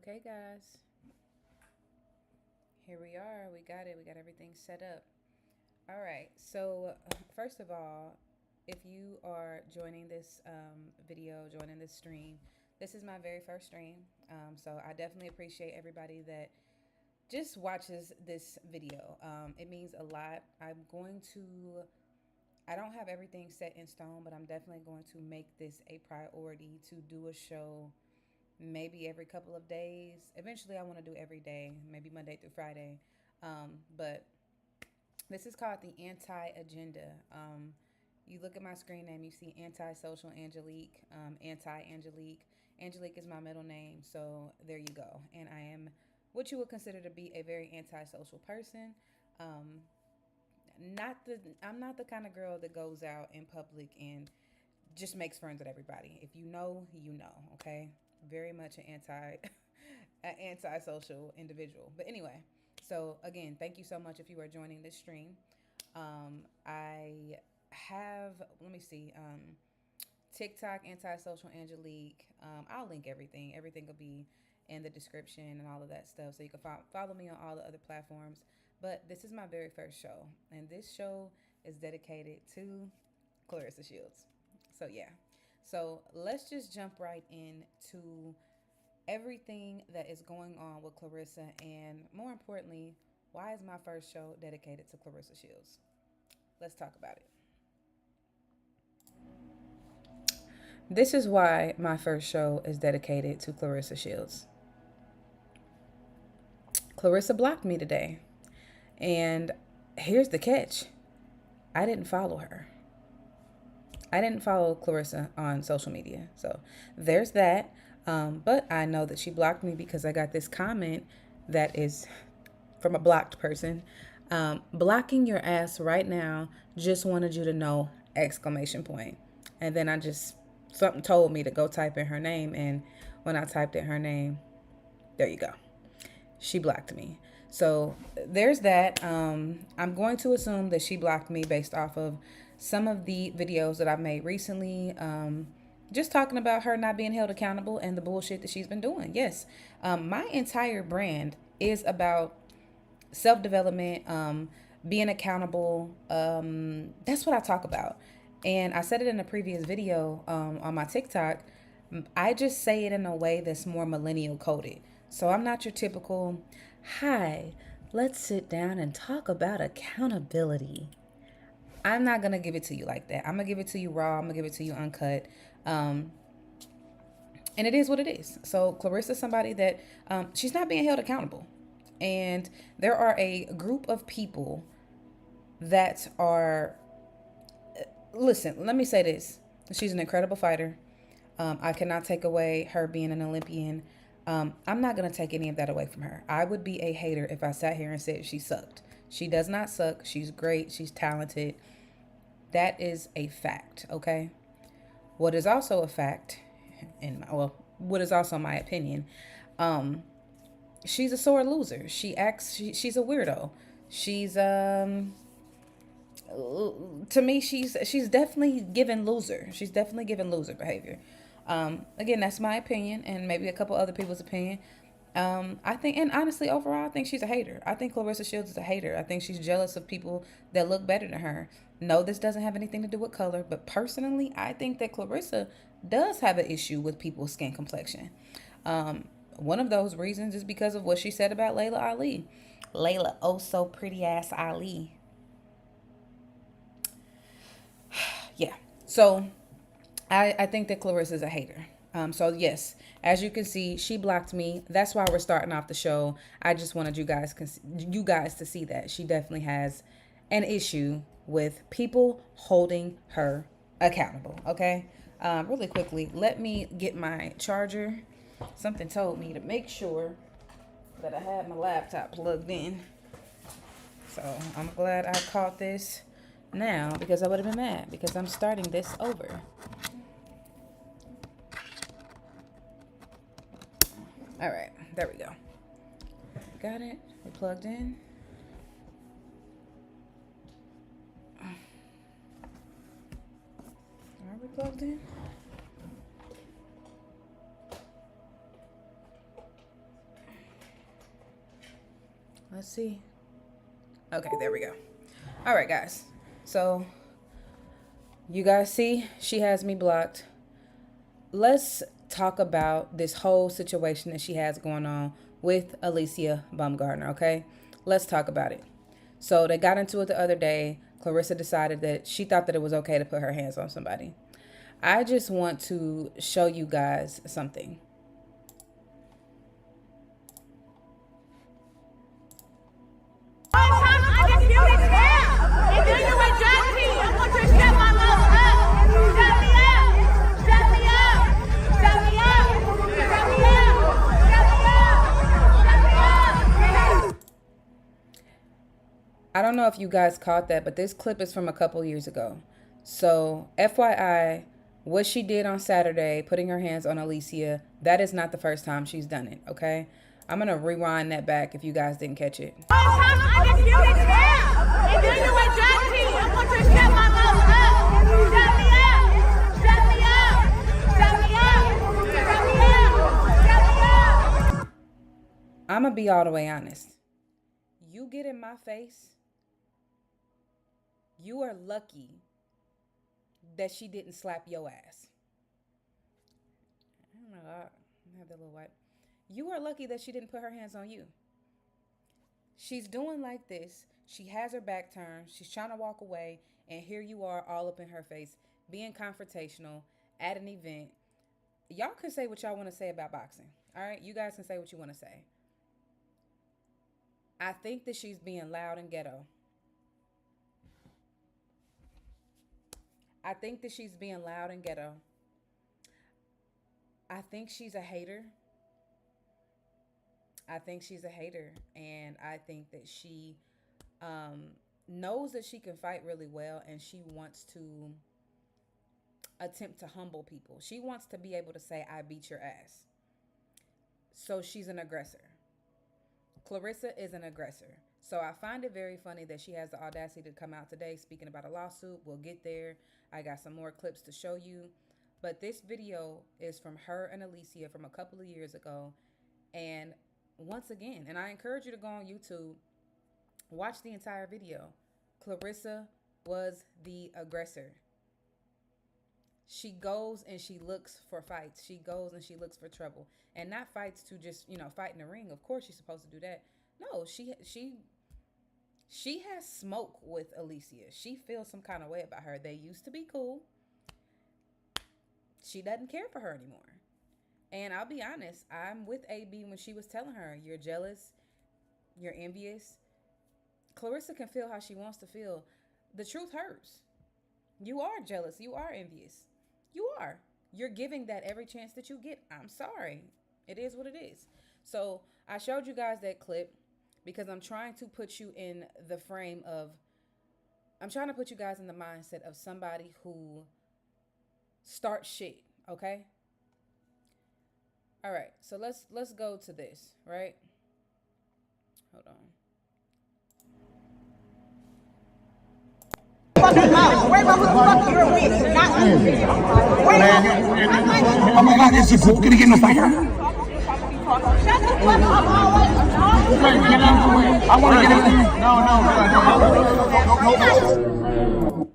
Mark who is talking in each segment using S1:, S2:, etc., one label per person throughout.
S1: Okay, guys, here we are. We got it. We got everything set up. All right. So, first of all, if you are joining this video, joining this stream, this is my very first stream. So, I definitely appreciate everybody that just watches this video. It means a lot. I don't have everything set in stone, but I'm definitely going to make this a priority to do a show maybe every couple of days. Eventually, I want to do every day, maybe Monday through Friday. But this is called the Anti Agenda. You look at my screen name, you see Anti-Social Angelique, Anti-Angelique. Angelique is my middle name, so there you go. And I am what you would consider to be a very antisocial person. Um, not the I'm not the kind of girl that goes out in public and just makes friends with everybody. If you know, you know. Okay, very much an an antisocial individual. But anyway, so again, thank you so much if you are joining this stream. I have let me see, TikTok antisocial Angelique. I'll link everything. Everything will be in the description and all of that stuff, so you can follow me on all the other platforms. But this is my very first show, and this show is dedicated to Claressa Shields. So yeah. So let's just jump right into everything that is going on with Claressa, and more importantly, why is my first show dedicated to Claressa Shields? Let's talk about it. This is why my first show is dedicated to Claressa Shields. Claressa blocked me today, and here's the catch: I didn't follow her. I didn't follow Claressa on social media. So there's that. But I know that she blocked me because I got this comment that is from a blocked person. Blocking your ass right now. Just wanted you to know! Exclamation point. And then something told me to go type in her name. And when I typed in her name, there you go. She blocked me. So there's that. I'm going to assume that she blocked me based off of some of the videos that I've made recently. Just talking about her not being held accountable and the bullshit that she's been doing. Yes. My entire brand is about self development, being accountable. That's what I talk about. And I said it in a previous video on my TikTok. I just say it in a way that's more millennial coded. So I'm not your typical, hi, let's sit down and talk about accountability. I'm not going to give it to you like that. I'm going to give it to you raw. I'm going to give it to you uncut. Um, and it is what it is. So Clarissa's somebody that she's not being held accountable. And there are a group of people that are, listen, let me say this. She's an incredible fighter. I cannot take away her being an Olympian. I'm not going to take any of that away from her. I would be a hater if I sat here and said she sucked. She does not suck. She's great. She's talented. That is a fact, okay? What is also a fact, what is also my opinion, she's a sore loser. She's a weirdo. She's to me, she's definitely given loser. She's definitely given loser behavior. Again, that's my opinion, and maybe a couple other people's opinion. I think, and honestly, overall, I think she's a hater. I think Claressa Shields is a hater. I think she's jealous of people that look better than her. No, this doesn't have anything to do with color, but personally, I think that Claressa does have an issue with people's skin complexion. One of those reasons is because of what she said about Layla Ali. Layla, oh so pretty ass Ali. Yeah. So I think that Clarissa is a hater. So yes, as you can see, she blocked me. That's why we're starting off the show. I just wanted you guys to see that she definitely has an issue with people holding her accountable. Okay. Really quickly, let me get my charger. Something told me to make sure that I had my laptop plugged in. So I'm glad I caught this now because I would have been mad because I'm starting this over. All right, there we go. Got it. We plugged in. Are we plugged in? Let's see. Okay, there we go. All right, guys. So you guys see, she has me blocked. Let's talk about this whole situation that she has going on with Alicia Baumgartner, okay? Let's talk about it. So they got into it the other day. Claressa decided that she thought that it was okay to put her hands on somebody. I just want to show you guys something. I don't know if you guys caught that, but this clip is from a couple years ago. So, FYI, what she did on Saturday, putting her hands on Alicia, that is not the first time she's done it, okay? I'm going to rewind that back if you guys didn't catch it. I'm going to be all the way honest. You get in my face, you are lucky that she didn't slap your ass. I don't know. I have that little wipe. You are lucky that she didn't put her hands on you. She's doing like this. She has her back turned. She's trying to walk away. And here you are all up in her face, being confrontational at an event. Y'all can say what y'all want to say about boxing. All right? You guys can say what you want to say. I think that she's being loud and ghetto. I think that she's being loud and ghetto. I think she's a hater. I think she's a hater. And I think that she knows that she can fight really well. And she wants to attempt to humble people. She wants to be able to say, I beat your ass. So she's an aggressor. Claressa is an aggressor. So I find it very funny that she has the audacity to come out today speaking about a lawsuit. We'll get there. I got some more clips to show you. But this video is from her and Alicia from a couple of years ago. And once again, and I encourage you to go on YouTube, watch the entire video. Claressa was the aggressor. She goes and she looks for fights. She goes and she looks for trouble. And not fights to just, fight in the ring. Of course she's supposed to do that. No, she has smoke with Alicia. She feels some kind of way about her. They used to be cool. She doesn't care for her anymore. And I'll be honest, I'm with AB when she was telling her, you're jealous, you're envious. Claressa can feel how she wants to feel. The truth hurts. You are jealous. You are envious. You are. You're giving that every chance that you get. I'm sorry. It is what it is. So I showed you guys that clip because I'm trying to put you in the frame of, I'm trying to put you guys in the mindset of somebody who starts shit, okay? All right, so let's go to this, right? Hold on.
S2: Worry about who the fuck you're with, not me. Oh my God, is the cool gonna get no fire? Shut the fuck up, I want to get in. No.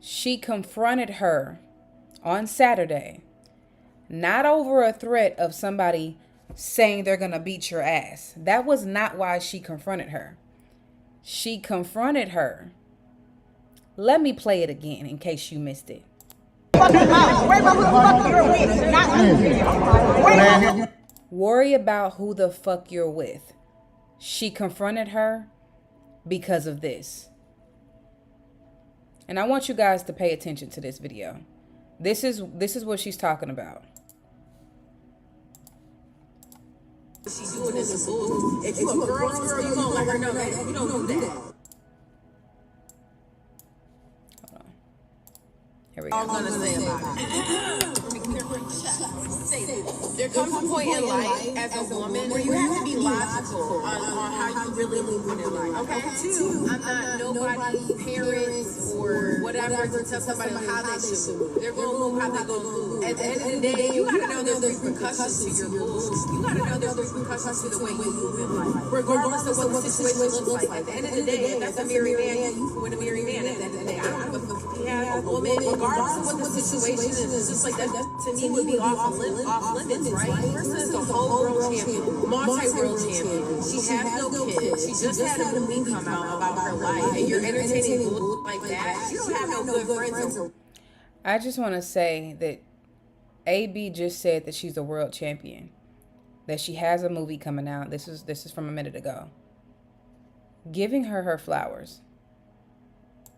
S1: She confronted her on Saturday, not over a threat of somebody saying they're gonna beat your ass. That was not why she confronted her. She confronted her. Let me play it again in case you missed it.
S2: Worry about who the fuck you're with, not me.
S1: Worry about who the fuck you're with. She confronted her because of this. And I want you guys to pay attention to this video. This is what she's talking about.
S3: She's doing this is bull. If you a girl, you gonna let her know that you don't do that.
S1: Here we go.
S3: I'm gonna say about it. There comes a point in life as a woman where you have to be logical on how you really move in life. Okay? Two, I'm not nobody's parents or whatever to tell somebody how they should move. They're gonna move how they're gonna move. At the end of the day, you gotta know there's there's repercussions to your moves. You gotta know there's repercussions to the way you move in life, regardless of what the situation looks like. At the end of the day, if that's a married man, you with a married man. At the end of the day, I don't give a fuck if he has a woman, regardless of what the situation is. It's just like that. To me, would be off limits, right? Claressa is a whole world champion, multi-world champion. She has no kids. She just had a movie come out about her life, and you're entertaining bull like that. You don't have no good friends.
S1: I just want to say that AB just said that she's a world champion, that she has a movie coming out. This is from a minute ago. Giving her flowers.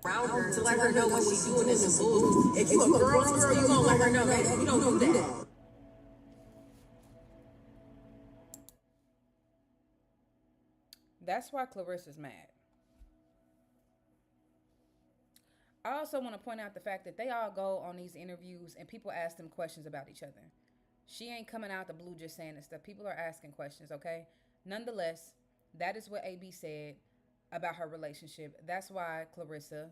S3: Around her to let her know what she's doing is a bull. If you a girl, you gonna let her know that you don't do that.
S1: That's why Claressa's mad. I also want to point out the fact that they all go on these interviews and people ask them questions about each other. She ain't coming out the blue just saying this stuff. People are asking questions, okay? Nonetheless, that is what AB said about her relationship. That's why Claressa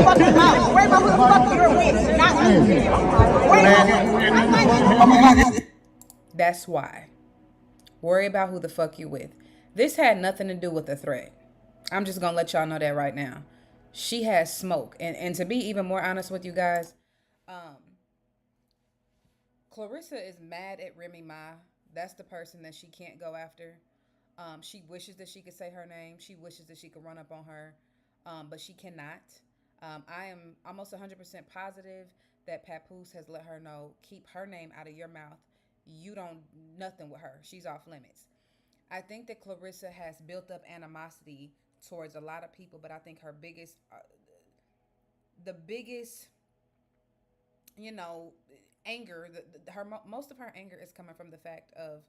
S2: Fucking mouth. Worry about who the fuck you're with, not me. Oh my God.
S1: That's why. Worry about who the fuck you with. This had nothing to do with a threat. I'm just gonna let y'all know that right now. She has smoke. And to be even more honest with you guys, Claressa is mad at Remy Ma. That's the person that she can't go after. She wishes that she could say her name. She wishes that she could run up on her, but she cannot. I am almost 100% positive that Papoose has let her know, keep her name out of your mouth. You don't, nothing with her. She's off limits. I think that Claressa has built up animosity towards a lot of people, but I think her biggest, anger, most of her anger is coming from the fact of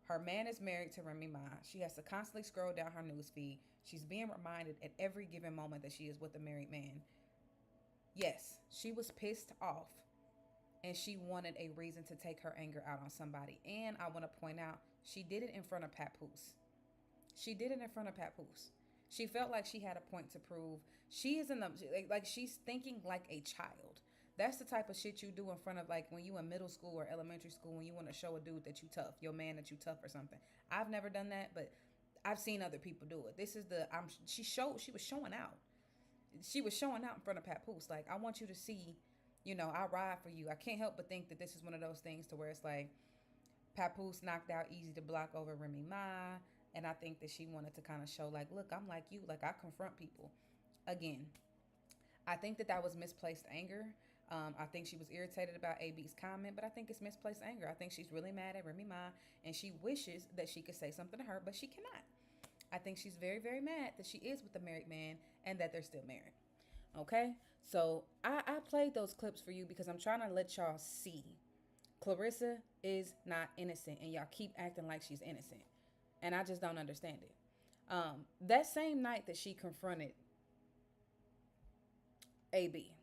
S1: her man is married to Remy Ma. She has to constantly scroll down her newsfeed. She's being reminded at every given moment that she is with a married man. Yes, she was pissed off and she wanted a reason to take her anger out on somebody. And I want to point out, she did it in front of Papoose. She did it in front of Papoose. She felt like she had a point to prove. She is she's thinking like a child. That's the type of shit you do in front of, like, when you in middle school or elementary school, when you want to show a dude that you tough, your man that you tough or something. I've never done that, but I've seen other people do it. This is she was showing out. She was showing out in front of Papoose. Like, I want you to see, I ride for you. I can't help but think that this is one of those things to where it's like, Papoose knocked out Easy to Block over Remy Ma. And I think that she wanted to kind of show, like, look, I'm like you. Like, I confront people. Again, I think that was misplaced anger. I think she was irritated about AB's comment, but I think it's misplaced anger. I think she's really mad at Remy Ma, and she wishes that she could say something to her, but she cannot. I think she's very, very mad that she is with a married man and that they're still married. Okay? So I played those clips for you because I'm trying to let y'all see Claressa is not innocent, and y'all keep acting like she's innocent. And I just don't understand it. That same night that she confronted AB,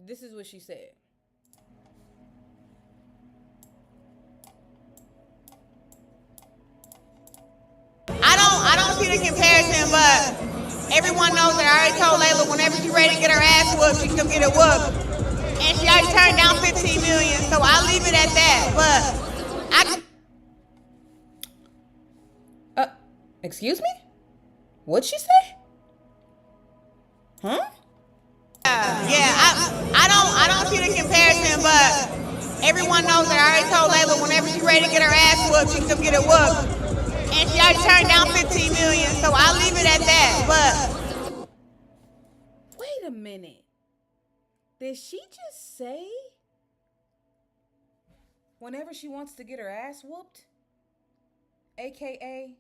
S1: this is what she said.
S4: I don't see the comparison, but everyone knows that I already told Layla whenever she's ready to get her ass whooped, she can get it whooped. And she already turned down $15 million, so I'll leave it at that. But
S1: Excuse me? What'd she say? Huh?
S4: I don't see the comparison, but everyone knows that I already told Layla whenever she's ready to get her ass whooped, she can get it whooped. And she already turned down $15 million, so I'll leave it at that. But
S1: wait a minute. Did she just say whenever she wants to get her ass whooped, aka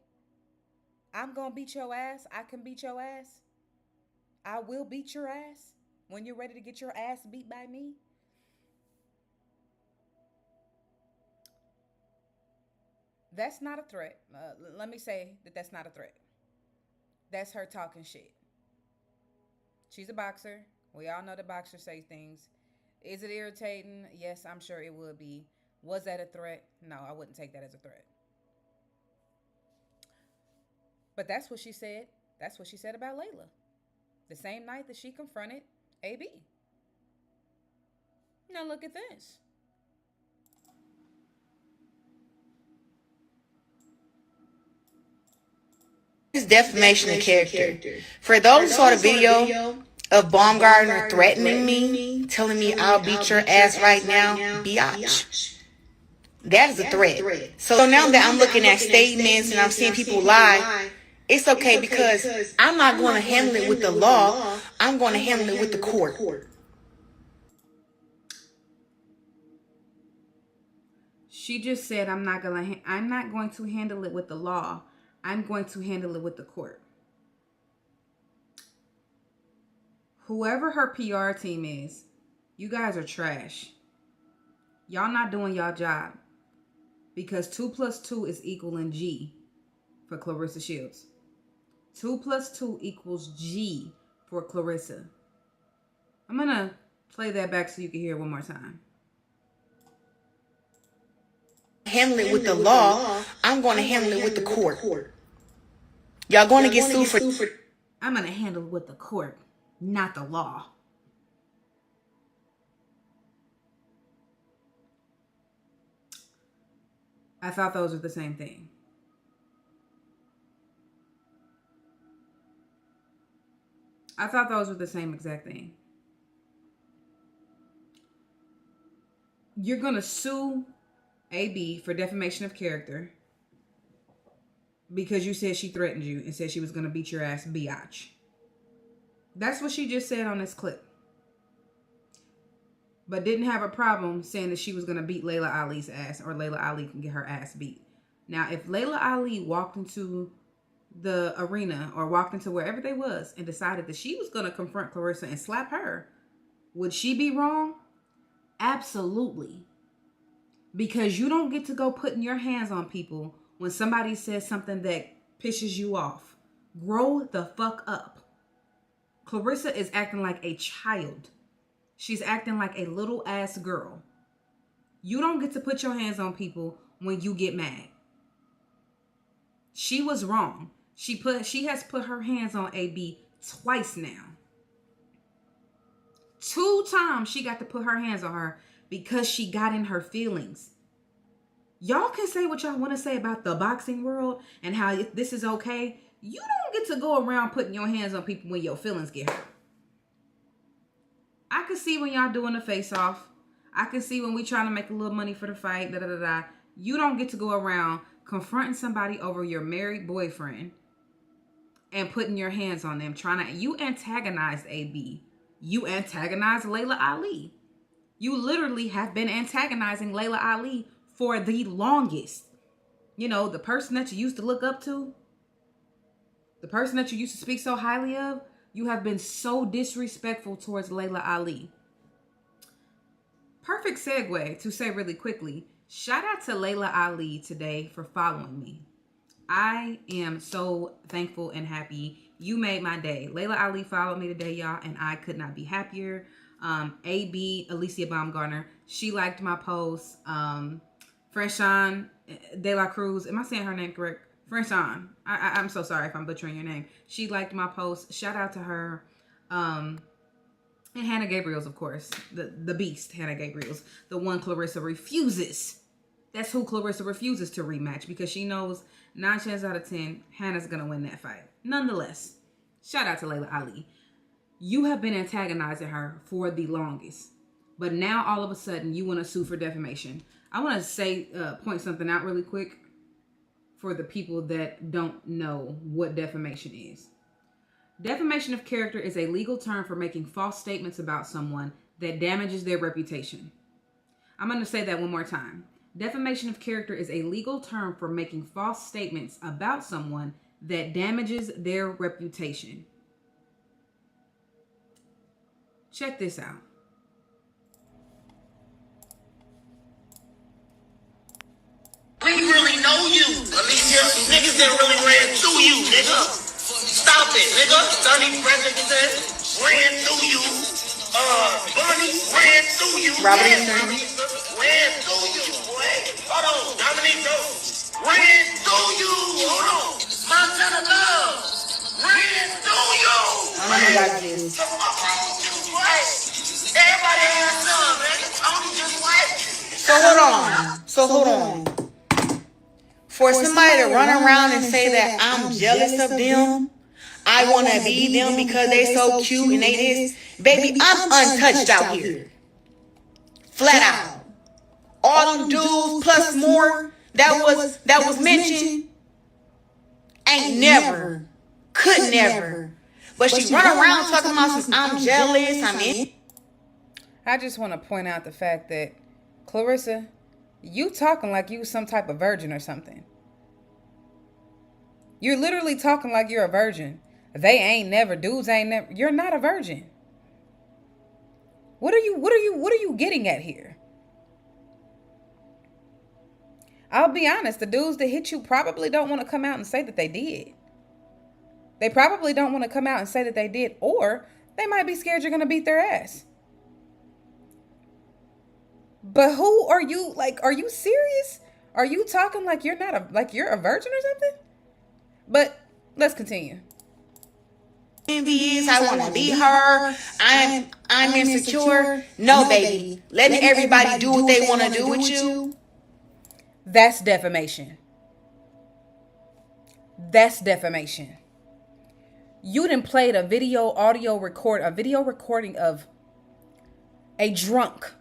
S1: I'm gonna beat your ass, I can beat your ass, I will beat your ass when you're ready to get your ass beat by me? That's not a threat. Let me say that that's not a threat. That's her talking shit. She's a boxer. We all know that boxers say things. Is it irritating? Yes, I'm sure it would be Was that a threat? No, I wouldn't take that as a threat. But that's what she said. That's what she said about Layla. The same night that she confronted AB. Now look at this.
S5: It's defamation of character. For those who saw the video of Baumgartner threatening me, telling me I'll beat your ass right now, biatch. That is a threat. So now that I'm looking at statements and I'm seeing people lie, it's okay because I'm not going to handle it with the law. I'm going to handle it with the court.
S1: She just said, I'm not going to handle it with the law. I'm going to handle it with the court. Whoever her PR team is, you guys are trash. Y'all not doing y'all job. Because 2 + 2 is equaling G for Claressa Shields. 2 + 2 equals G for Claressa. I'm going to play that back so you can hear it one more time.
S5: Handle it with the law. I'm going to handle it with the court. Y'all going to get sued for...
S1: I'm going to handle it with the court, not the law. I thought those were the same thing. I thought those were the same exact thing. You're going to sue AB for defamation of character because you said she threatened you and said she was going to beat your ass, biatch. That's what she just said on this clip. But didn't have a problem saying that she was going to beat Layla Ali's ass, or Layla Ali can get her ass beat. Now, if Layla Ali walked into the arena or walked into wherever they was and decided that she was going to confront Claressa and slap her, would she be wrong? Absolutely. Because you don't get to go putting your hands on people when somebody says something that pisses you off. Grow the fuck up. Claressa is acting like a child. She's acting like a little ass girl. You don't get to put your hands on people when you get mad. She was wrong. She has put her hands on AB twice now. 2 times she got to put her hands on her because she got in her feelings. Y'all can say what y'all want to say about the boxing world and how this is okay. You don't get to go around putting your hands on people when your feelings get hurt. I can see when y'all doing a face-off. I can see when we trying to make a little money for the fight. You don't get to go around confronting somebody over your married boyfriend and putting your hands on them. You antagonized AB. You antagonized Layla Ali. You literally have been antagonizing Layla Ali for the longest. You know, the person that you used to look up to, the person that you used to speak so highly of, you have been so disrespectful towards Layla Ali. Perfect segue to say really quickly, shout out to Layla Ali today for following me. I am so thankful and happy. You made my day. Layla Ali followed me today, y'all, and I could not be happier. AB, Alicia Baumgartner, she liked my post. Frenshawn De La Cruz, am I saying her name correct? Frenshawn, I'm so sorry if I'm butchering your name. She liked my post. Shout out to her. And Hannah Gabriels, of course. The beast, Hannah Gabriels. The one Claressa refuses. That's who Claressa refuses to rematch because she knows 9 chances out of 10, Hannah's going to win that fight. Nonetheless, shout out to Layla Ali. You have been antagonizing her for the longest. But now, all of a sudden, you want to sue for defamation. I want to point something out really quick for the people that don't know what defamation is. Defamation of character is a legal term for making false statements about someone that damages their reputation. I'm going to say that one more time. Defamation of character is a legal term for making false statements about someone that damages their reputation. Check this out.
S6: We really know you. Alicia, niggas that really ran through you, nigga. Stop it, nigga. Sonny President ran through you. Bunny ran through you.
S5: Robert
S6: ran through you, boy. So what's wrong with you, boy? Everybody has some, nigga. Tony just white.
S5: So hold on. For somebody to run around and say that I'm jealous of them, I want to be them because they so cute and they this. Baby, I'm untouched out here. Flat out. All them dudes plus more that was mentioned ain't never, could never. But she run around talking about some I'm jealous, I'm in.
S1: I just want to point out the fact that, Claressa, you talking like you some type of virgin or something. You're literally talking like you're a virgin. They ain't never, dudes ain't never. You're not a virgin. What are you getting at here? I'll be honest, the dudes that hit you probably don't want to come out and say that they did. They probably don't want to come out and say that they did, or they might be scared you're going to beat their ass. But who are you? Like, are you serious? Are you talking like you're not you're a virgin or something? But let's continue.
S5: Envious, I want to be her. I'm insecure. No, baby. Letting everybody do what they want to do with you.
S1: That's defamation. That's defamation. You done played a video recording of a drunk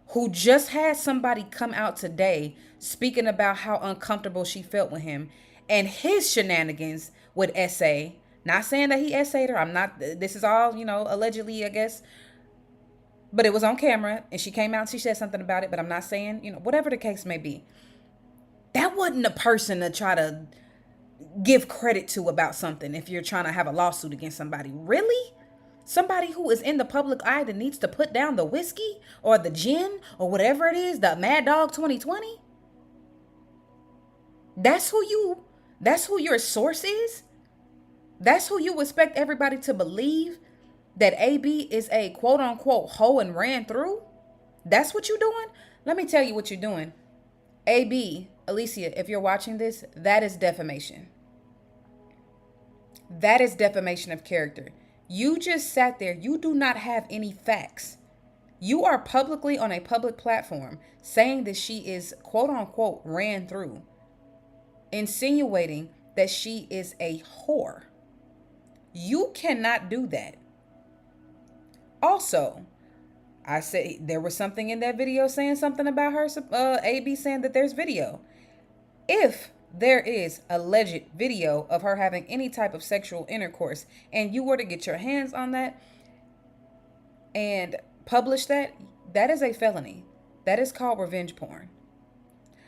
S1: who just had somebody come out today speaking about how uncomfortable she felt with him and his shenanigans with SA. Not saying that he SA'd her. This is all, allegedly, I guess. But it was on camera and she came out and she said something about it. But I'm not saying, whatever the case may be. That wasn't a person to try to give credit to about something if you're trying to have a lawsuit against somebody. Really? Somebody who is in the public eye that needs to put down the whiskey or the gin or whatever it is, the Mad Dog 2020? That's who your source is? That's who you expect everybody to believe that AB is a quote unquote hoe and ran through? That's what you're doing? Let me tell you what you're doing. AB, Alicia, if you're watching this, that is defamation. That is defamation of character. You just sat there. You do not have any facts. You are publicly on a public platform saying that she is quote unquote ran through, insinuating that she is a whore. You cannot do that. Also, I say there was something in that video saying something about her, AB saying that there's video. If there is alleged video of her having any type of sexual intercourse and you were to get your hands on that and publish that, that is a felony. That is called revenge porn.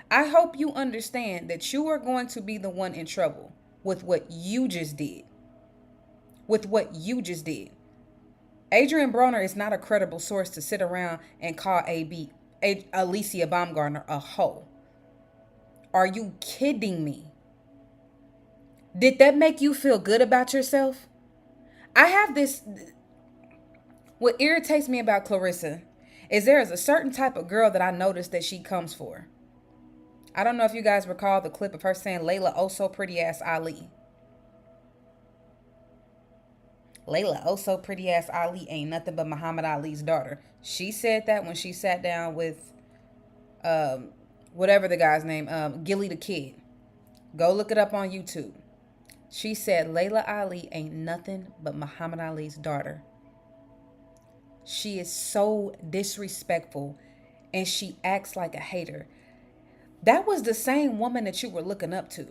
S1: I hope you understand that you are going to be the one in trouble with what you just did. With what you just did. Adrian Broner is not a credible source to sit around and call Alicia Baumgartner a hoe. Are you kidding me? Did that make you feel good about yourself? I have this. What irritates me about Claressa is there is a certain type of girl that I noticed that she comes for. I don't know if you guys recall the clip of her saying Layla, oh so pretty ass Ali. Layla, oh so pretty ass Ali ain't nothing but Muhammad Ali's daughter. She said that when she sat down with whatever the guy's name, Gilly the Kid. Go look it up on YouTube. She said Layla Ali ain't nothing but Muhammad Ali's daughter. She is so disrespectful and she acts like a hater. That was the same woman that you were looking up to.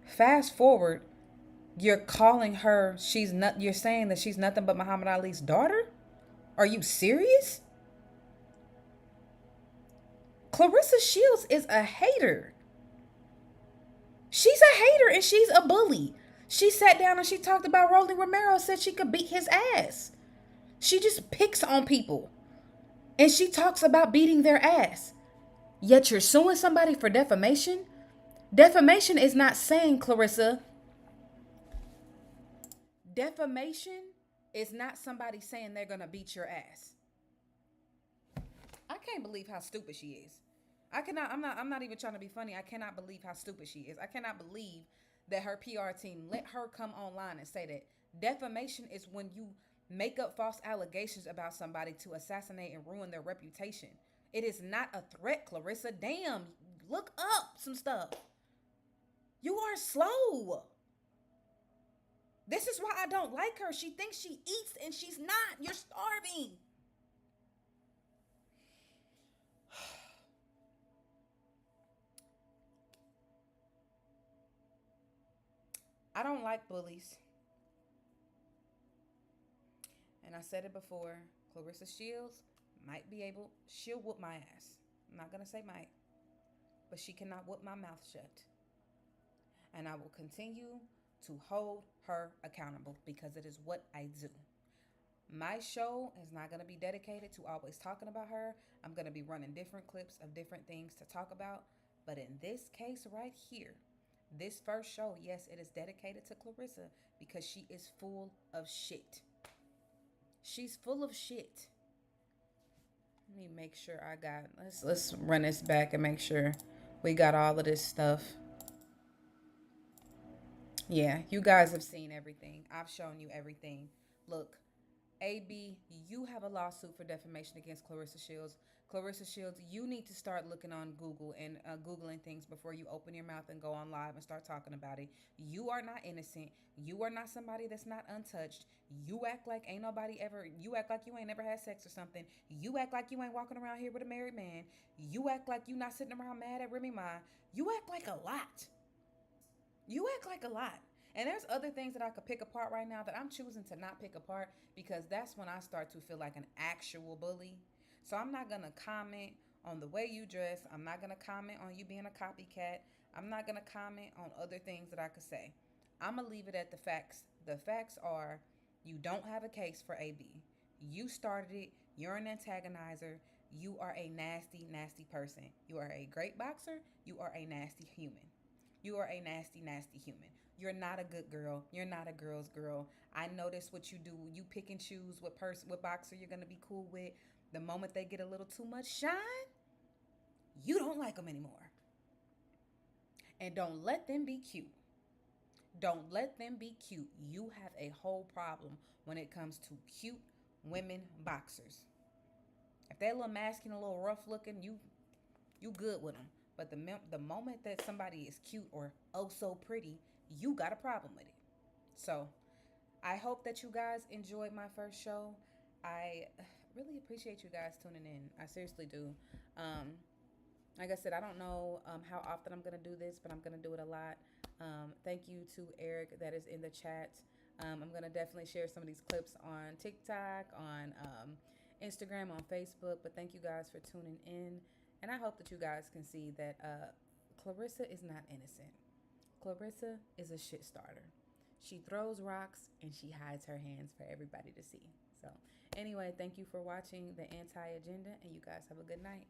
S1: Fast forward, you're calling her, you're saying that she's nothing but Muhammad Ali's daughter? Are you serious? Claressa Shields is a hater. She's a hater and she's a bully. She sat down and she talked about Rolly Romero, said she could beat his ass. She just picks on people. And she talks about beating their ass. Yet you're suing somebody for defamation? Defamation is not saying, Claressa. Defamation is not somebody saying they're going to beat your ass. I can't believe how stupid she is. I'm not even trying to be funny. I cannot believe how stupid she is. I cannot believe that her PR team let her come online and say that defamation is when you make up false allegations about somebody to assassinate and ruin their reputation. It is not a threat, Claressa. Damn, look up some stuff. You are slow. This is why I don't like her. She thinks she eats and she's not. You're starving. I don't like bullies. And I said it before, Claressa Shields she'll whoop my ass. I'm not going to say might, but she cannot whoop my mouth shut. And I will continue to hold her accountable because it is what I do. My show is not going to be dedicated to always talking about her. I'm going to be running different clips of different things to talk about. But in this case right here, this first show, yes, it is dedicated to Claressa because she is full of shit. She's full of shit. Let me make sure I got, let's run this back and make sure we got all of this stuff. Yeah, you guys have seen everything. I've shown you everything. Look, AB, you have a lawsuit for defamation against Claressa Shields. Claressa Shields, you need to start looking on Google and Googling things before you open your mouth and go on live and start talking about it. You are not innocent. You are not somebody that's not untouched. You act like ain't nobody ever, you act like you ain't never had sex or something. You act like you ain't walking around here with a married man. You act like you not sitting around mad at Remy Ma. You act like a lot. You act like a lot. And there's other things that I could pick apart right now that I'm choosing to not pick apart because that's when I start to feel like an actual bully. So I'm not going to comment on the way you dress. I'm not going to comment on you being a copycat. I'm not going to comment on other things that I could say. I'm going to leave it at the facts. The facts are you don't have a case for AB. You started it. You're an antagonizer. You are a nasty, nasty person. You are a great boxer. You are a nasty human. You are a nasty, nasty human. You're not a good girl. You're not a girl's girl. I notice what you do. You pick and choose what boxer you're going to be cool with. The moment they get a little too much shine, you don't like them anymore. And don't let them be cute. Don't let them be cute. You have a whole problem when it comes to cute women boxers. If they're a little masculine, a little rough looking, you good with them. But the moment that somebody is cute or oh so pretty, you got a problem with it. So I hope that you guys enjoyed my first show. I really appreciate you guys tuning in. I seriously do. Like I said, I don't know how often I'm going to do this, but I'm going to do it a lot. Thank you to Eric that is in the chat. I'm going to definitely share some of these clips on TikTok, on Instagram, on Facebook. But thank you guys for tuning in. And I hope that you guys can see that Claressa is not innocent. Claressa is a shit starter. She throws rocks and she hides her hands for everybody to see. So anyway, thank you for watching The Anti-Agenda, and you guys have a good night.